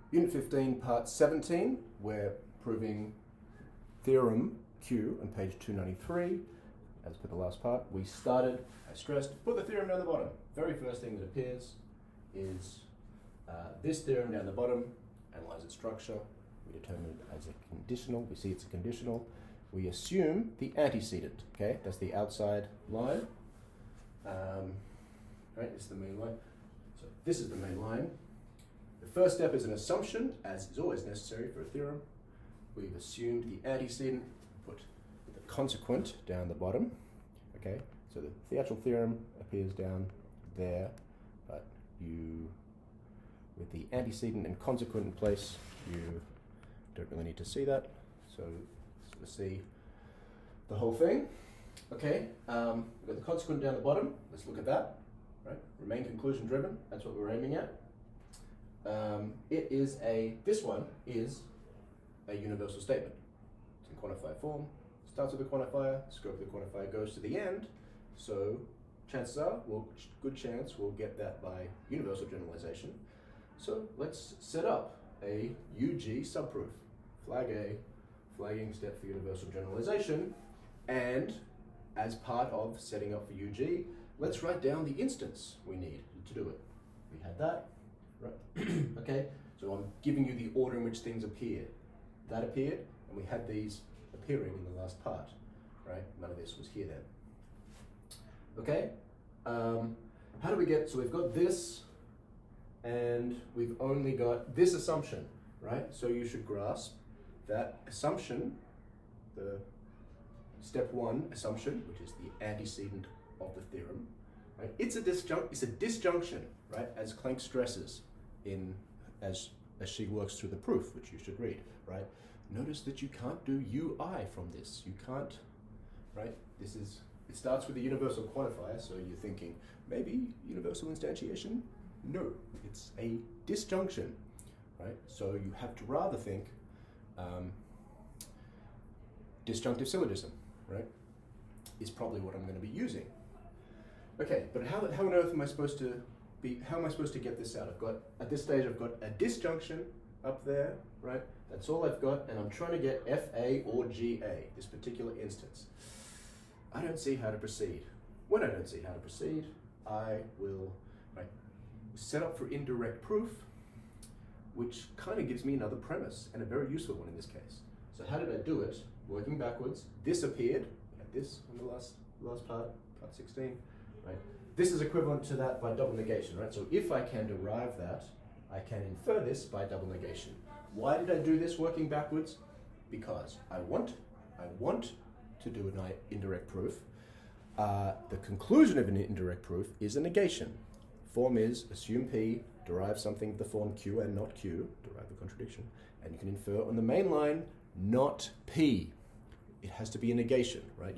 Unit 15, Part 17, we're proving theorem Q on page 293. As per the last part, we started, I stressed, put the theorem down the bottom. Very first thing that appears is this theorem down the bottom, analyze its structure. We determine it as a conditional. We see it's a conditional. We assume the antecedent, okay? That's the outside line. Right, this is the main line. So this is the main line. The first step is an assumption, as is always necessary for a theorem. We've assumed the antecedent, put the consequent down the bottom. Okay, so the actual theorem appears down there, but with the antecedent and consequent in place, you don't really need to see that. So let's see the whole thing. Okay, we've got the consequent down the bottom. Let's look at that. Right, remain conclusion driven. That's what we're aiming at. This one is a universal statement. It's in quantifier form. Starts with a quantifier. Scope of the quantifier goes to the end. So chances are, good chance we'll get that by universal generalization. So let's set up a UG subproof. Flag A, flagging step for universal generalization. And as part of setting up for UG, let's write down the instance we need to do it. We had that, right? Okay, so I'm giving you the order in which things appear. That appeared, and we had these appearing in the last part, right? None of this was here then. Okay, how do we get, so we've got this, and we've only got this assumption, right? So you should grasp that assumption, the step one assumption, which is the antecedent of the theorem, right? It's a disjunction, right? As Klenk stresses as she works through the proof, which you should read, right? Notice that you can't do UI from this. You can't, right? It starts with the universal quantifier, so you're thinking, maybe universal instantiation? No, it's a disjunction, right? So you have to rather think disjunctive syllogism, right? Is probably what I'm going to be using. Okay, but how on earth am I supposed to get this out? At this stage, I've got a disjunction up there, right? That's all I've got, and I'm trying to get FA or GA, this particular instance. I don't see how to proceed. When I don't see how to proceed, I will set up for indirect proof, which kind of gives me another premise, and a very useful one in this case. So how did I do it? Working backwards, this appeared, like this on the last part 16, right? This is equivalent to that by double negation, right? So if I can derive that, I can infer this by double negation. Why did I do this working backwards? Because I want to do an indirect proof. The conclusion of an indirect proof is a negation. Form is assume P, derive something of the form Q and not Q, derive the contradiction, and you can infer on the main line not P. It has to be a negation, right?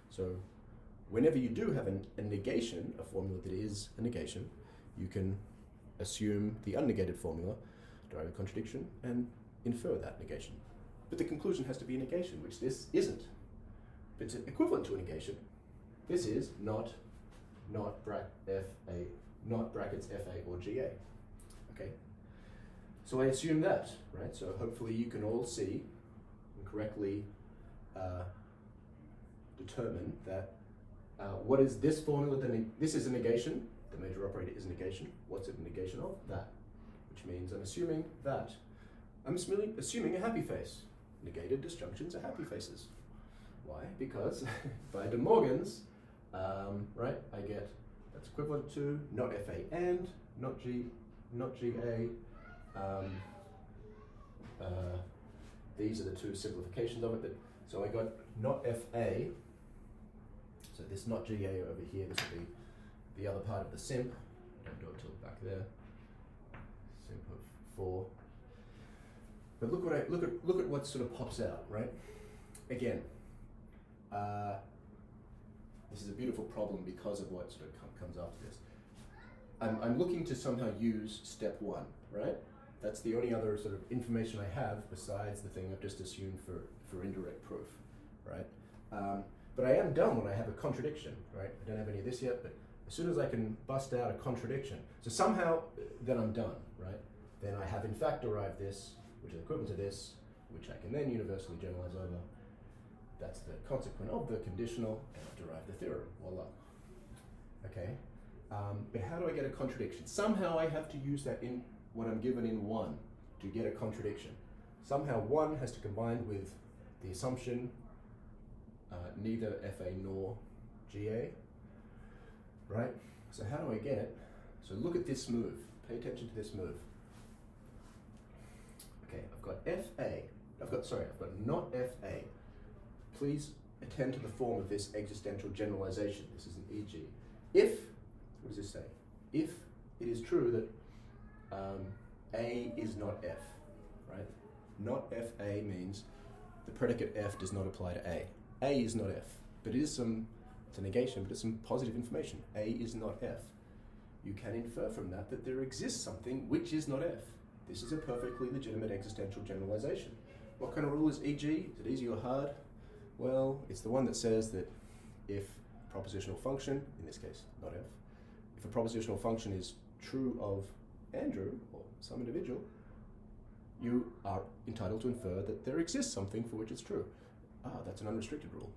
So whenever you do have a negation, a formula that is a negation, you can assume the unnegated formula, derive a contradiction, and infer that negation. But the conclusion has to be a negation, which this isn't. It's equivalent to a negation. This is not brackets FA or GA. Okay. So I assume that, right? So hopefully you can all see and correctly determine that what is this formula? This is a negation. The major operator is a negation. What's it a negation of? That. Which means I'm assuming that. I'm assuming a happy face. Negated disjunctions are happy faces. Why? Because by De Morgan's, right, I get that's equivalent to not FA and not GA. These are the two simplifications of it. So I got not FA. So this not GA over here, this will be the other part of the simp. Don't do it till back there. Simp of 4. But look at what sort of pops out, right? Again, this is a beautiful problem because of what sort of comes after this. I'm looking to somehow use step 1, right? That's the only other sort of information I have besides the thing I've just assumed for indirect proof, right? But I am done when I have a contradiction, right? I don't have any of this yet, but as soon as I can bust out a contradiction, so somehow then I'm done, right? then I have in fact derived this, which is equivalent to this, which I can then universally generalize over. That's the consequent of the conditional, and I've derived the theorem. Voila. Okay, but how do I get a contradiction? Somehow I have to use that in what I'm given in 1 to get a contradiction. Somehow 1 has to combine with the assumption neither FA nor GA, right? So how do I get it? So look at this move. Pay attention to this move. Okay, I've got FA. I've got not FA. Please attend to the form of this existential generalization. This is an e.g. If, what does this say? If it is true that A is not F, right? Not FA means the predicate F does not apply to A. A is not F, but it is it's a negation, but it's some positive information. A is not F. You can infer from that that there exists something which is not F. This is a perfectly legitimate existential generalization. What kind of rule is e.g.? Is it easy or hard? Well, it's the one that says that if a propositional function, in this case, not F, if a propositional function is true of Andrew, or some individual, you are entitled to infer that there exists something for which it's true. That's an unrestricted rule.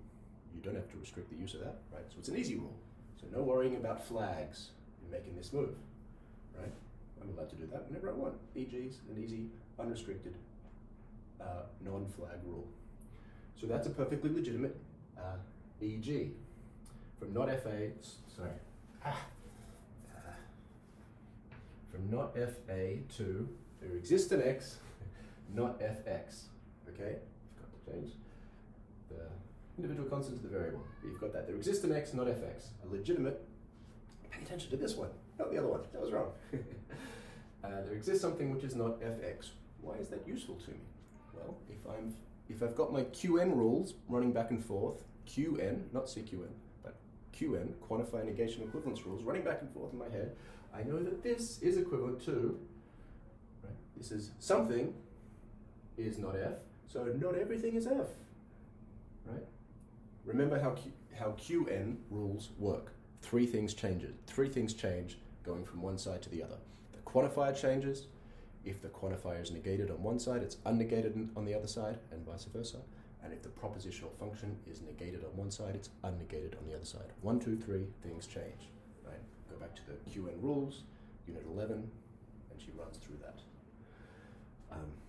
You don't have to restrict the use of that, right? So it's an easy rule. So no worrying about flags in making this move, right? I'm allowed to do that whenever I want. E.g. is an easy, unrestricted, non-flag rule. So that's a perfectly legitimate e.g. From not FA, from not FA to there exists an X, not Fx, okay? Forgot to change the individual constant to the variable. But you've got that. There exists an X, not Fx. A legitimate, pay attention to this one, not the other one, that was wrong. There exists something which is not Fx. Why is that useful to me? Well, if I've got my Qn rules running back and forth, Qn, not CQn, but Qn, quantify negation equivalence rules, running back and forth in my head, I know that this is equivalent to, right, this is something is not F, so not everything is F, right? Remember how Qn rules work. Three things change going from one side to the other. The quantifier changes. If the quantifier is negated on one side, it's unnegated on the other side, and vice versa. And if the propositional function is negated on one side, it's unnegated on the other side. 1, 2, 3, things change. Right? Go back to the Qn rules, Unit 11, and she runs through that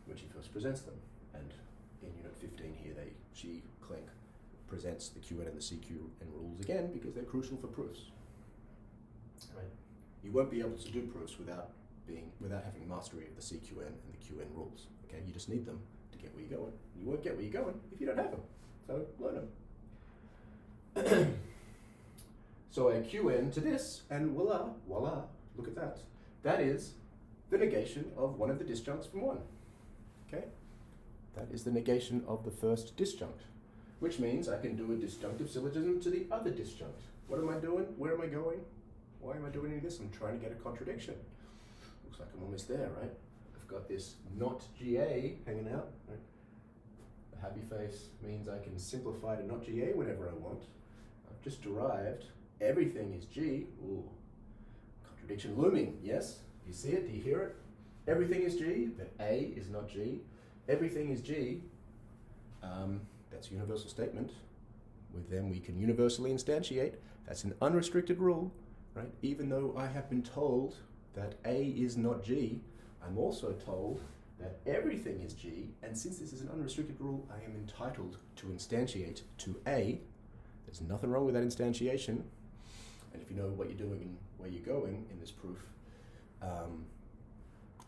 when she first presents them. And in Unit 15 here, Klenk, presents the Qn and the CQn rules again because they're crucial for proofs. Right? You won't be able to do proofs without having mastery of the CQn and the Qn rules. Okay, you just need them to get where you're going. You won't get where you're going if you don't have them. So learn them. So I Qn to this, and voila, look at that. That is the negation of one of the disjuncts from 1. Okay, that is the negation of the first disjunct, which means I can do a disjunctive syllogism to the other disjunct. What am I doing? Where am I going? Why am I doing any of this? I'm trying to get a contradiction. Looks like I'm almost there, right? I've got this not GA hanging out, right? The happy face means I can simplify to not GA whenever I want. I've just derived everything is G. Ooh, contradiction looming, yes? Do you see it? Do you hear it? Everything is G, but A is not G. Everything is G. That's a universal statement. With them we can universally instantiate. That's an unrestricted rule, right? Even though I have been told that A is not G, I'm also told that everything is G, and since this is an unrestricted rule, I am entitled to instantiate to A. There's nothing wrong with that instantiation, and if you know what you're doing and where you're going in this proof,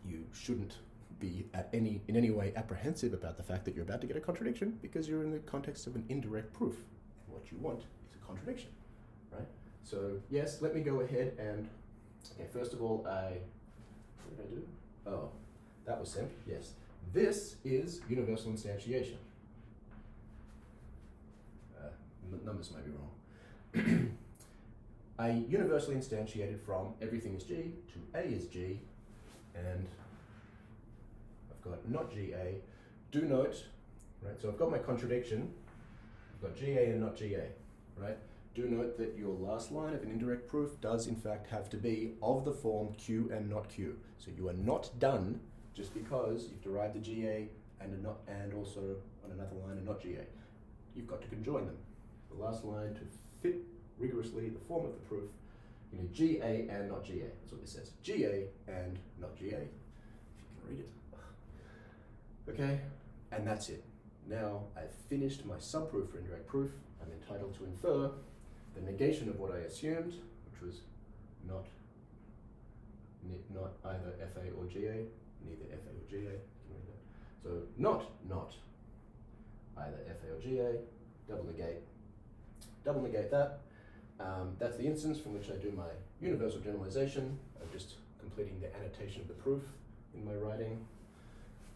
you shouldn't be in any way apprehensive about the fact that you're about to get a contradiction, because you're in the context of an indirect proof, and what you want is a contradiction, right? So yes, let me go ahead and, okay, first of all, what did I do? Oh, that was simple, yes. This is universal instantiation. Numbers might be wrong. I universally instantiated from everything is G to A is G, and I've got not GA. Do note, right, so I've got my contradiction, I've got GA and not GA, right? Do note that your last line of an indirect proof does in fact have to be of the form Q and not Q. So you are not done just because you've derived the GA and also on another line a not GA. You've got to conjoin them. The last line to fit rigorously the form of the proof, you need GA and not GA. That's what this says. GA and not GA. If you can read it. Okay, and that's it. Now I've finished my subproof for indirect proof. I'm entitled to infer the negation of what I assumed, which was not either FA or GA, neither FA or GA. You can read that. So not either FA or GA, double negate that. That's the instance from which I do my universal generalization of just completing the annotation of the proof in my writing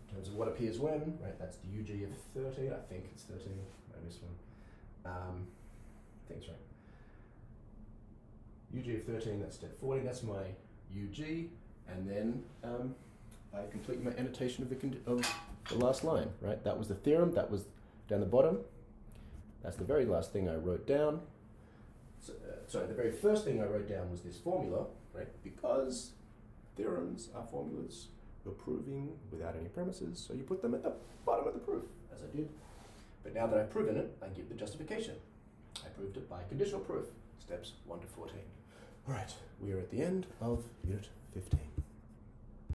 in terms of what appears when, right? That's the UG of 13, I think it's 13, I missed one. I think it's right. UG of 13, that's step 40, that's my UG, and then I complete my annotation of the last line, right? That was the theorem, that was down the bottom. That's the very last thing I wrote down. So, sorry, the very first thing I wrote down was this formula, right? Because theorems are formulas you're proving without any premises, so you put them at the bottom of the proof, as I did. But now that I've proven it, I give the justification. I proved it by conditional proof, steps 1 to 14. All right, we are at the end of Unit 15.